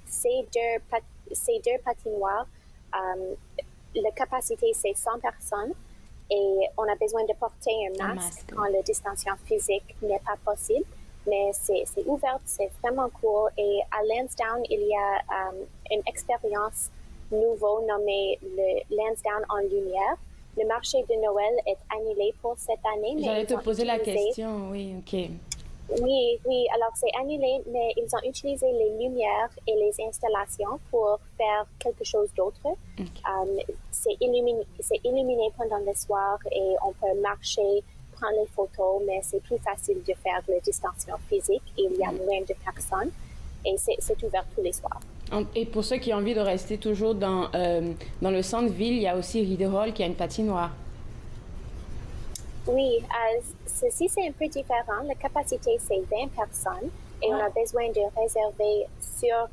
Ces deux patinoires, la capacité, c'est 100 personnes et on a besoin de porter un masque quand la distanciation physique n'est pas possible. Mais c'est ouvert, c'est vraiment cool. Et à Lansdowne, il y a une expérience nouveau nommée le Lansdowne en lumière. Le marché de Noël est annulé pour cette année. J'allais te poser la question, oui, ok. Oui, alors c'est annulé, mais ils ont utilisé les lumières et les installations pour faire quelque chose d'autre. Okay. C'est illuminé pendant le soir et on peut marcher, prendre les photos, mais c'est plus facile de faire la distanciation physique. Il y a moins de personnes et c'est ouvert tous les soirs. Et pour ceux qui ont envie de rester toujours dans le centre-ville, il y a aussi Rideau qui a une patinoire. Oui, ceci c'est un peu différent. La capacité c'est 20 personnes et on a besoin de réserver sur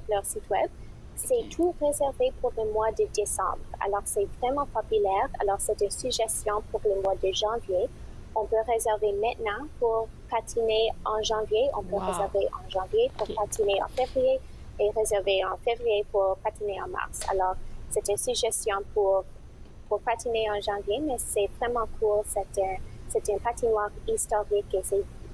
leur site web. C'est tout réservé pour le mois de décembre. Alors c'est vraiment populaire. Alors c'est une suggestion pour le mois de janvier. On peut réserver maintenant pour patiner en janvier. On peut réserver en janvier pour patiner en février et réserver en février pour patiner en mars. Alors c'est une suggestion pour patiner en janvier, mais c'est vraiment cool. C'est une patinoire historique et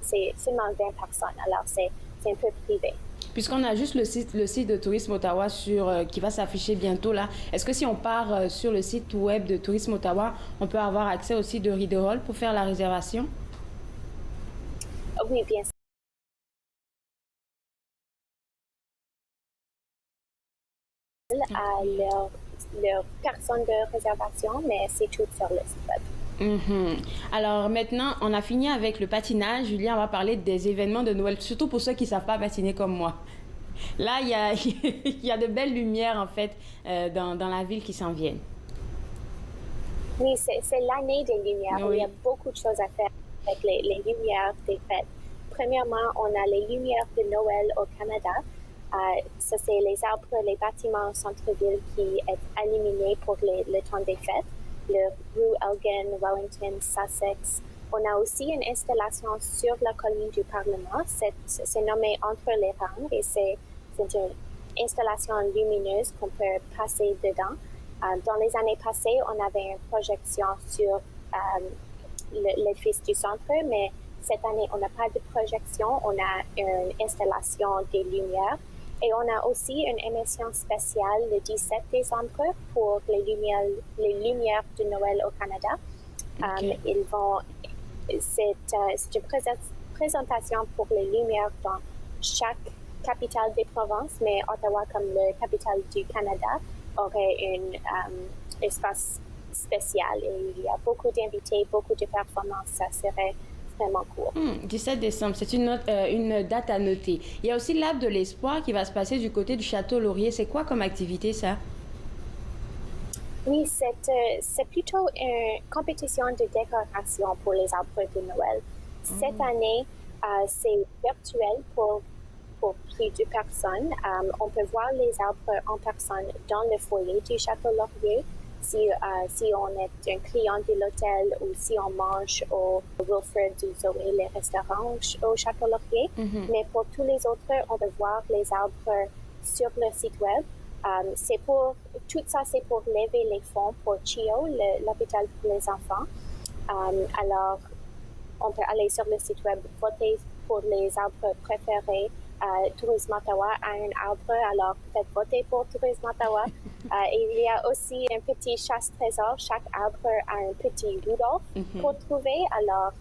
c'est seulement 20 personnes. Alors, c'est un peu privé. Puisqu'on a juste le site de Tourisme Ottawa qui va s'afficher bientôt là, est-ce que si on part sur le site web de Tourisme Ottawa, on peut avoir accès au site de Rideau Hall pour faire la réservation? Oui, bien sûr. À leur personne de réservation, mais c'est tout sur le site web. Alors maintenant, on a fini avec le patinage. Julien, on va parler des événements de Noël, surtout pour ceux qui ne savent pas patiner comme moi. Là, il y a de belles lumières en fait dans la ville qui s'en viennent. Oui, c'est l'année des lumières. Oui. Il y a beaucoup de choses à faire avec les lumières des fêtes. Premièrement, on a les lumières de Noël au Canada. Ça, c'est les arbres, les bâtiments au centre-ville qui sont illuminés pour le temps des fêtes. Le rue Elgin, Wellington, Sussex. On a aussi une installation sur la colline du Parlement. C'est nommé Entre les rangs et c'est une installation lumineuse qu'on peut passer dedans. Dans les années passées, on avait une projection sur l'édifice du centre, mais cette année, on n'a pas de projection. On a une installation des lumières. Et on a aussi une émission spéciale le 17 décembre pour les lumières de Noël au Canada. Okay. C'est une présentation pour les lumières dans chaque capitale des provinces, mais Ottawa, comme la capitale du Canada, aurait un espace spécial. Et il y a beaucoup d'invités, beaucoup de performances. Ça serait vraiment cool. 17 décembre, c'est une date à noter. Il y a aussi l'Arbre de l'Espoir qui va se passer du côté du Château Laurier. C'est quoi comme activité, ça? Oui, c'est plutôt une compétition de décoration pour les arbres de Noël. Cette année, c'est virtuel pour plus de personnes. On peut voir les arbres en personne dans le foyer du Château Laurier. Si on est un client de l'hôtel ou si on mange au Wilfred ou Zoé, les restaurants au Château Laurier. Mais pour tous les autres, on peut voir les arbres sur le site web. Tout ça, c'est pour lever les fonds pour CHEO, l'hôpital pour les enfants. Alors, on peut aller sur le site web, voter pour les arbres préférés. Tourisme Ottawa a un arbre, alors peut-être voter pour Tourisme Ottawa. Il y a aussi un petit chasse-trésor. Chaque arbre a un petit Rudolph pour trouver, alors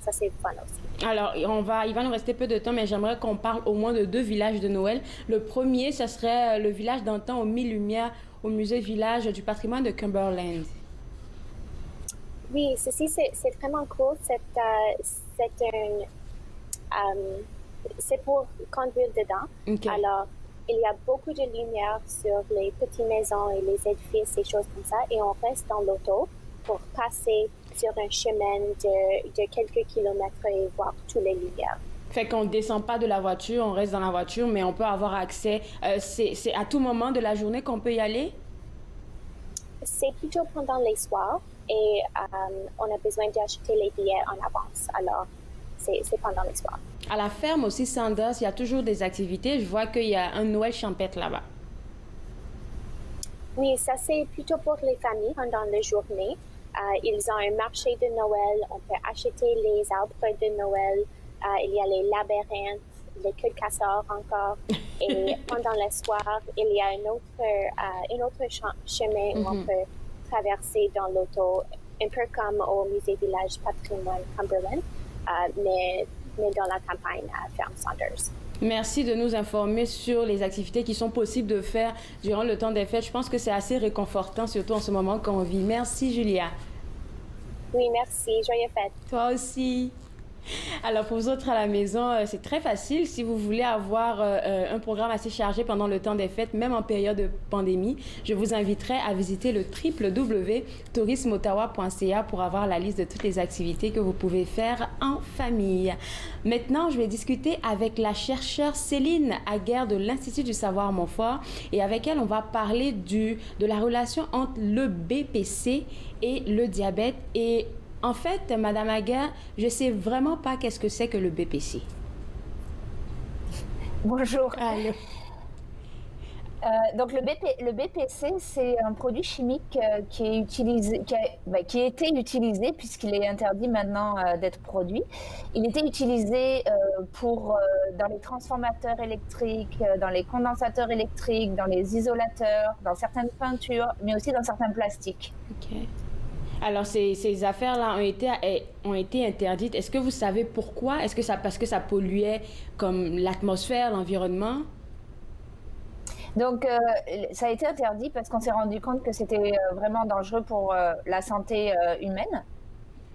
ça c'est fun aussi. Alors, il va nous rester peu de temps, mais j'aimerais qu'on parle au moins de 2 villages de Noël. Le premier, ça serait le village d'antan aux 1000 lumières au musée village du patrimoine de Cumberland. Oui, ceci c'est vraiment cool. C'est pour conduire dedans. Okay. Alors, il y a beaucoup de lumière sur les petites maisons et les édifices et choses comme ça. Et on reste dans l'auto pour passer sur un chemin de quelques kilomètres et voir toutes les lumières. Fait qu'on ne descend pas de la voiture, on reste dans la voiture, mais on peut avoir accès. C'est à tout moment de la journée qu'on peut y aller? C'est plutôt pendant les soirs et on a besoin d'acheter les billets en avance. Alors, c'est pendant les soirs. À la ferme aussi, Sanders, il y a toujours des activités. Je vois qu'il y a un Noël champêtre là-bas. Oui, ça c'est plutôt pour les familles pendant la journée. Ils ont un marché de Noël, on peut acheter les arbres de Noël, il y a les labyrinthes, les queues de casseurs encore. Et pendant le soir, il y a un autre chemin où on peut traverser dans l'auto, un peu comme au Musée Village Patrimoine Cumberland, mais dans la campagne à Ferme Sanders. Merci de nous informer sur les activités qui sont possibles de faire durant le temps des fêtes. Je pense que c'est assez réconfortant, surtout en ce moment qu'on vit. Merci, Julia. Oui, merci. Joyeux fêtes. Toi aussi. Alors pour vous autres à la maison, c'est très facile. Si vous voulez avoir un programme assez chargé pendant le temps des fêtes, même en période de pandémie, je vous inviterai à visiter le www.tourismeottawa.ca pour avoir la liste de toutes les activités que vous pouvez faire en famille. Maintenant, je vais discuter avec la chercheure Céline Aguerre de l'Institut du Savoir Montfort et avec elle, on va parler de la relation entre le BPC et le diabète. Et en fait, Madame Aguerre, je ne sais vraiment pas qu'est-ce que c'est que le BPC. Bonjour. Allô. Donc le BPC, c'est un produit chimique qui a été utilisé puisqu'il est interdit maintenant d'être produit. Il était utilisé dans les transformateurs électriques, dans les condensateurs électriques, dans les isolateurs, dans certaines peintures, mais aussi dans certains plastiques. Ok. Alors, ces affaires-là ont été interdites. Est-ce que vous savez pourquoi? Est-ce que parce que ça polluait comme l'atmosphère, l'environnement? Donc, ça a été interdit parce qu'on s'est rendu compte que c'était vraiment dangereux pour la santé humaine.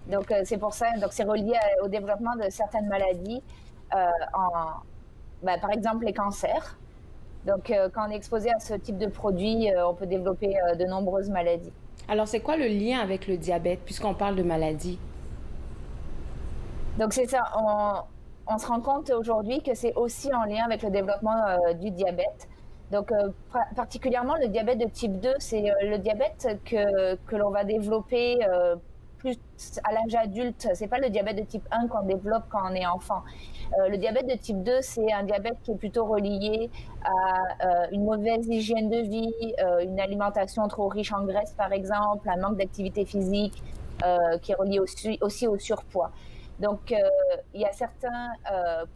Donc, c'est pour ça. Donc, c'est relié au développement de certaines maladies, par exemple les cancers. Donc, quand on est exposé à ce type de produit, on peut développer de nombreuses maladies. Alors, c'est quoi le lien avec le diabète, puisqu'on parle de maladie? Donc, c'est ça. On se rend compte aujourd'hui que c'est aussi en lien avec le développement du diabète. Donc, particulièrement le diabète de type 2, c'est le diabète que l'on va développer plus à l'âge adulte. C'est pas le diabète de type 1 qu'on développe quand on est enfant. Le diabète de type 2, c'est un diabète qui est plutôt relié à une mauvaise hygiène de vie, une alimentation trop riche en graisse, par exemple, un manque d'activité physique qui est relié aussi au surpoids. Donc, il y a certains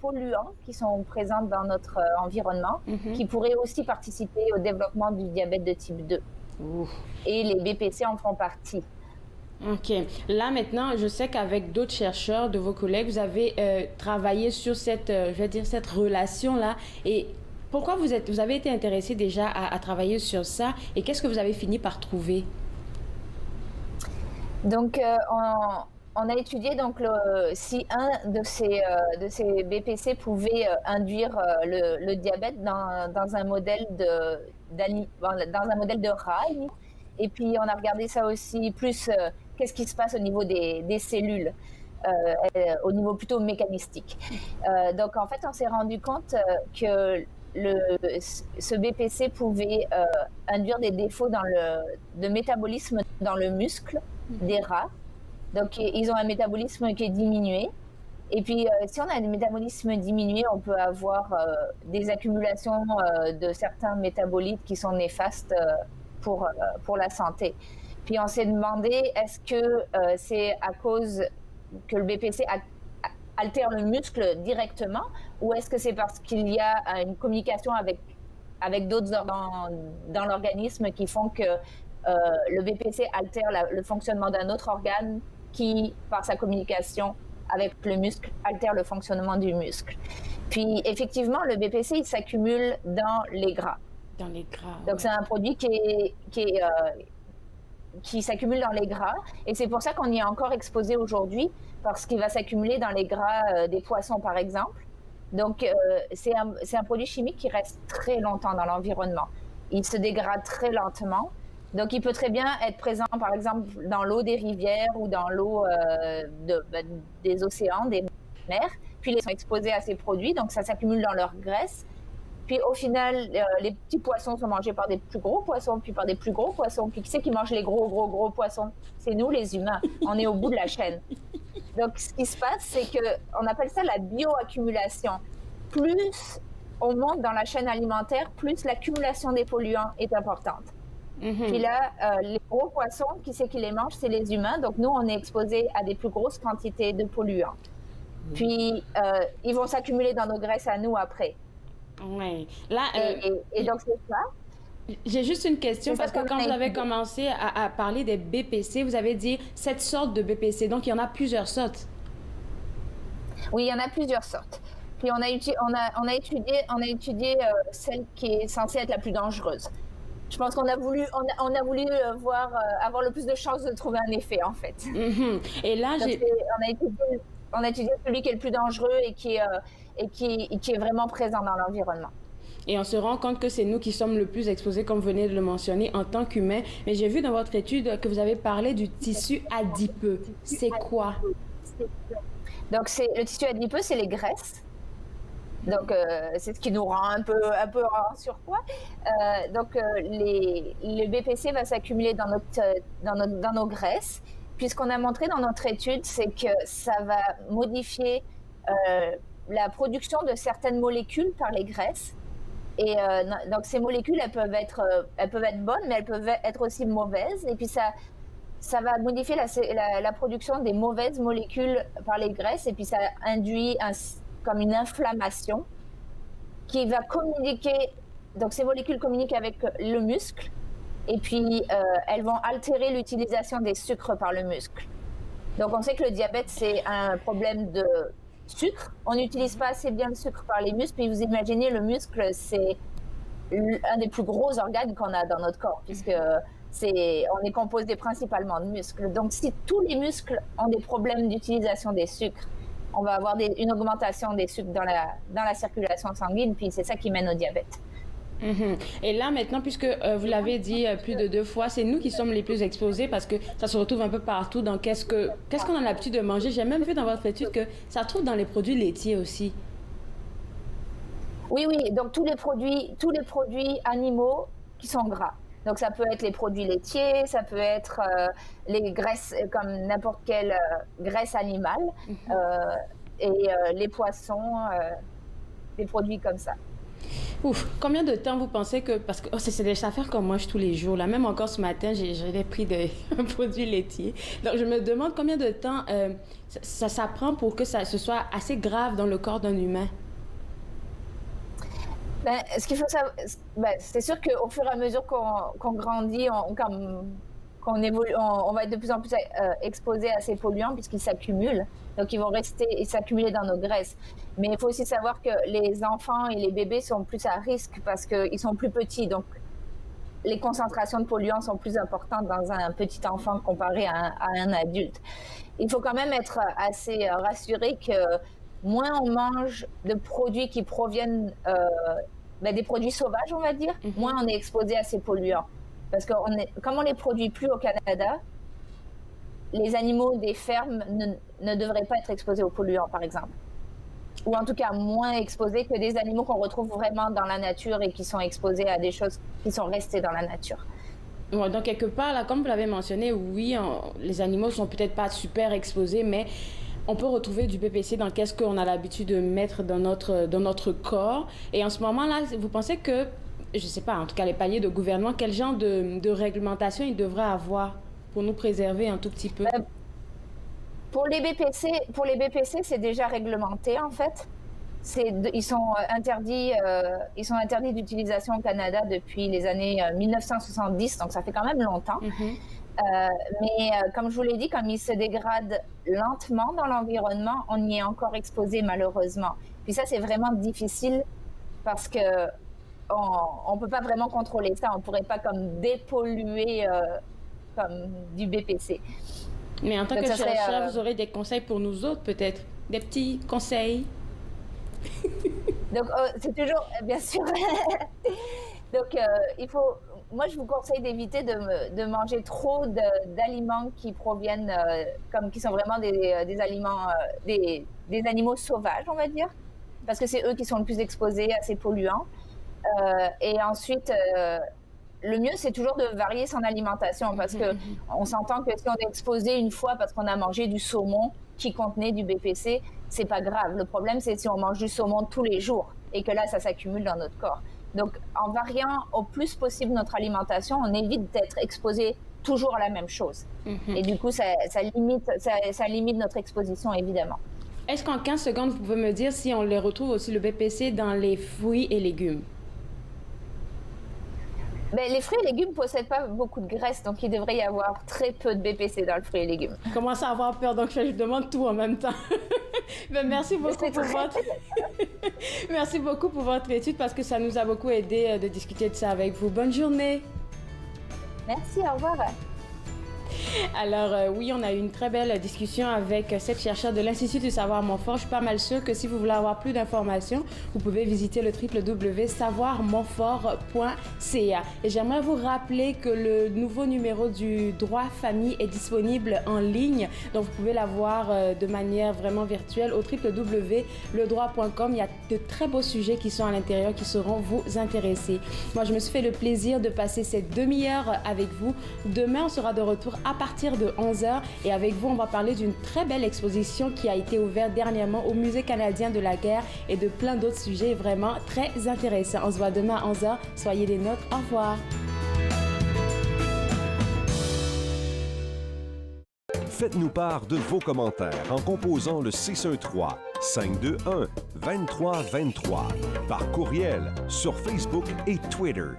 polluants qui sont présents dans notre environnement qui pourraient aussi participer au développement du diabète de type 2. Ouh. Et les BPC en font partie. OK. Là, maintenant, je sais qu'avec d'autres chercheurs de vos collègues, vous avez travaillé sur cette relation-là. Et pourquoi vous avez été intéressé déjà à travailler sur ça? Et qu'est-ce que vous avez fini par trouver? Donc, on a étudié donc si un de ces BPC pouvait induire le diabète dans un modèle de rail. Et puis, on a regardé ça aussi plus qu'est-ce qui se passe au niveau des cellules, au niveau plutôt mécanistique. Donc, en fait, on s'est rendu compte que ce BPC pouvait induire des défauts de métabolisme dans le muscle des rats. Donc, ils ont un métabolisme qui est diminué. Et puis, si on a un métabolisme diminué, on peut avoir des accumulations de certains métabolites qui sont néfastes pour la santé. Puis, on s'est demandé, est-ce que c'est à cause que le BPC altère le muscle directement ou est-ce que c'est parce qu'il y a une communication avec d'autres organes dans l'organisme qui font que le BPC altère le fonctionnement d'un autre organe qui, par sa communication avec le muscle, altère le fonctionnement du muscle. Puis, effectivement, le BPC, il s'accumule dans les gras. Dans les gras. Donc, c'est un produit qui s'accumule dans les gras. Et c'est pour ça qu'on y est encore exposé aujourd'hui, parce qu'il va s'accumuler dans les gras des poissons, par exemple. Donc, c'est un produit chimique qui reste très longtemps dans l'environnement. Il se dégrade très lentement. Donc, il peut très bien être présent, par exemple, dans l'eau des rivières ou dans l'eau des océans, des mers. Puis, ils sont exposés à ces produits, donc ça s'accumule dans leur graisse. Puis, au final, les petits poissons sont mangés par des plus gros poissons, puis par des plus gros poissons. Puis, qui c'est qui mange les gros poissons? C'est nous, les humains. On est au bout de la chaîne. Donc, ce qui se passe, c'est qu'on appelle ça la bioaccumulation. Plus on monte dans la chaîne alimentaire, plus l'accumulation des polluants est importante. Puis là, les gros poissons, qui c'est qui les mange? C'est les humains. Donc, nous, on est exposés à des plus grosses quantités de polluants. Puis, ils vont s'accumuler dans nos graisses à nous après. Oui. Là, et donc, c'est ça. J'ai juste une question parce que quand vous avez commencé à parler des BPC, vous avez dit 7 sortes de BPC. Donc, il y en a plusieurs sortes. Oui, il y en a plusieurs sortes. Puis, on a étudié celle qui est censée être la plus dangereuse. Je pense qu'on a voulu, avoir le plus de chances de trouver un effet, en fait. Et là, on a étudié celui qui est le plus dangereux et qui est vraiment présent dans l'environnement. Et on se rend compte que c'est nous qui sommes le plus exposés, comme vous venez de le mentionner, en tant qu'humains. Mais j'ai vu dans votre étude que vous avez parlé du tissu adipeux. C'est quoi? Donc, le tissu adipeux, c'est les graisses. Donc, c'est ce qui nous rend un peu en surpoids. Donc, le BPC va s'accumuler dans nos graisses. Puis, ce qu'on a montré dans notre étude, c'est que ça va modifier la production de certaines molécules par les graisses. Et donc, ces molécules, elles peuvent être bonnes, mais elles peuvent être aussi mauvaises. Et puis, ça va modifier la production des mauvaises molécules par les graisses. Et puis, ça induit comme une inflammation qui va communiquer. Donc, ces molécules communiquent avec le muscle. Et puis, elles vont altérer l'utilisation des sucres par le muscle. Donc, on sait que le diabète, c'est un problème de sucre. On n'utilise pas assez bien le sucre par les muscles. Puis, vous imaginez, le muscle, c'est un des plus gros organes qu'on a dans notre corps, puisque on est composé principalement de muscles. Donc, si tous les muscles ont des problèmes d'utilisation des sucres, on va avoir une augmentation des sucres dans la circulation sanguine, puis c'est ça qui mène au diabète. Et là, maintenant, puisque vous l'avez dit plus de 2 fois, c'est nous qui sommes les plus exposés parce que ça se retrouve un peu partout dans qu'est-ce qu'on a l'habitude de manger. J'ai même vu dans votre étude que ça se trouve dans les produits laitiers aussi. Oui, donc tous les produits animaux qui sont gras. Donc, ça peut être les produits laitiers, ça peut être les graisses, comme n'importe quelle graisse animale, et les poissons, des produits comme ça. Ouf, combien de temps vous pensez que... Parce que c'est des affaires qu'on mange tous les jours. Là, même encore ce matin, j'ai pris un produit laitier. Donc, je me demande combien de temps ça prend pour que ce soit assez grave dans le corps d'un humain. Ce qu'il faut savoir, c'est sûr qu'au fur et à mesure qu'on grandit, qu'on évolue, on va être de plus en plus exposé à ces polluants puisqu'ils s'accumulent. Donc, ils vont rester et s'accumuler dans nos graisses. Mais il faut aussi savoir que les enfants et les bébés sont plus à risque parce qu'ils sont plus petits. Donc, les concentrations de polluants sont plus importantes dans un petit enfant comparé à un adulte. Il faut quand même être assez rassuré que moins on mange de produits qui proviennent des produits sauvages, on va dire, moins on est exposé à ces polluants. Parce que comme on les produit plus au Canada, les animaux des fermes ne devraient pas être exposés aux polluants, par exemple. Ou en tout cas moins exposés que des animaux qu'on retrouve vraiment dans la nature et qui sont exposés à des choses qui sont restées dans la nature. Ouais, donc quelque part, là, comme vous l'avez mentionné, oui, les animaux sont peut-être pas super exposés, mais on peut retrouver du BPC dans qu'est-ce qu'on a l'habitude de mettre dans notre corps. Et en ce moment-là, vous pensez que, je ne sais pas, en tout cas les paliers de gouvernement, quel genre de réglementation ils devraient avoir pour nous préserver un tout petit peu? Pour les BPC, c'est déjà réglementé en fait. Ils sont interdits d'utilisation au Canada depuis les années 1970, donc ça fait quand même longtemps. Mais comme je vous l'ai dit, comme ils se dégradent lentement dans l'environnement, on y est encore exposé malheureusement. Puis ça, c'est vraiment difficile parce que on peut pas vraiment contrôler ça. On pourrait pas comme dépolluer comme du BPC. Mais en tant que chercheur, vous aurez des conseils pour nous autres, peut-être? Des petits conseils? Donc, c'est toujours, bien sûr. Donc, moi, je vous conseille d'éviter de manger trop d'aliments qui proviennent, qui sont vraiment des aliments, des animaux sauvages, on va dire, parce que c'est eux qui sont le plus exposés à ces polluants. Et ensuite, le mieux, c'est toujours de varier son alimentation parce que on s'entend que si on est exposé une fois parce qu'on a mangé du saumon, qui contenaient du BPC, c'est pas grave. Le problème, c'est si on mange du saumon tous les jours et que là, ça s'accumule dans notre corps. Donc, en variant au plus possible notre alimentation, on évite d'être exposé toujours à la même chose. Et du coup, ça limite notre exposition, évidemment. Est-ce qu'en 15 secondes, vous pouvez me dire si on les retrouve aussi le BPC dans les fruits et légumes? Ben, les fruits et légumes ne possèdent pas beaucoup de graisse, donc il devrait y avoir très peu de BPC dans le fruit et légumes. Je commence à avoir peur, donc je demande tout en même temps. Ben, merci beaucoup pour votre... merci beaucoup pour votre étude parce que ça nous a beaucoup aidé de discuter de ça avec vous. Bonne journée. Merci, au revoir. Alors oui, on a eu une très belle discussion avec cette chercheure de l'Institut du Savoir Montfort. Je suis pas mal sûre que si vous voulez avoir plus d'informations, vous pouvez visiter le www.savoirmontfort.ca. Et j'aimerais vous rappeler que le nouveau numéro du droit famille est disponible en ligne. Donc vous pouvez l'avoir de manière vraiment virtuelle au www.ledroit.com. Il y a de très beaux sujets qui sont à l'intérieur qui seront vous intéresser. Moi, je me suis fait le plaisir de passer cette demi-heure avec vous. Demain, on sera de retour à partir de 11h et avec vous, on va parler d'une très belle exposition qui a été ouverte dernièrement au Musée canadien de la guerre et de plein d'autres sujets vraiment très intéressants. On se voit demain à 11h. Soyez des nôtres. Au revoir. Faites-nous part de vos commentaires en composant le 613-521-2323 par courriel sur Facebook et Twitter.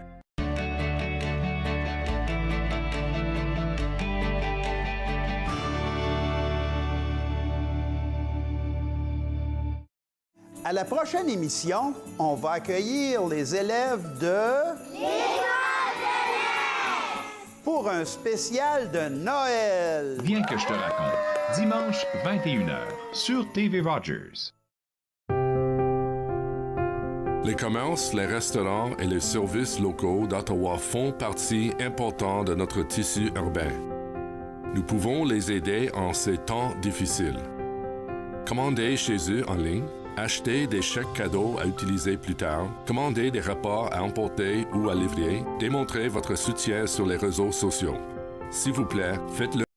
À la prochaine émission, on va accueillir les élèves de... l'École de l'Est! Pour un spécial de Noël. Viens que je te raconte. Dimanche 21h sur TV Rogers. Les commerces, les restaurants et les services locaux d'Ottawa font partie importante de notre tissu urbain. Nous pouvons les aider en ces temps difficiles. Commandez chez eux en ligne, acheter des chèques cadeaux à utiliser plus tard, commander des repas à emporter ou à livrer, démontrer votre soutien sur les réseaux sociaux. S'il vous plaît, faites-le.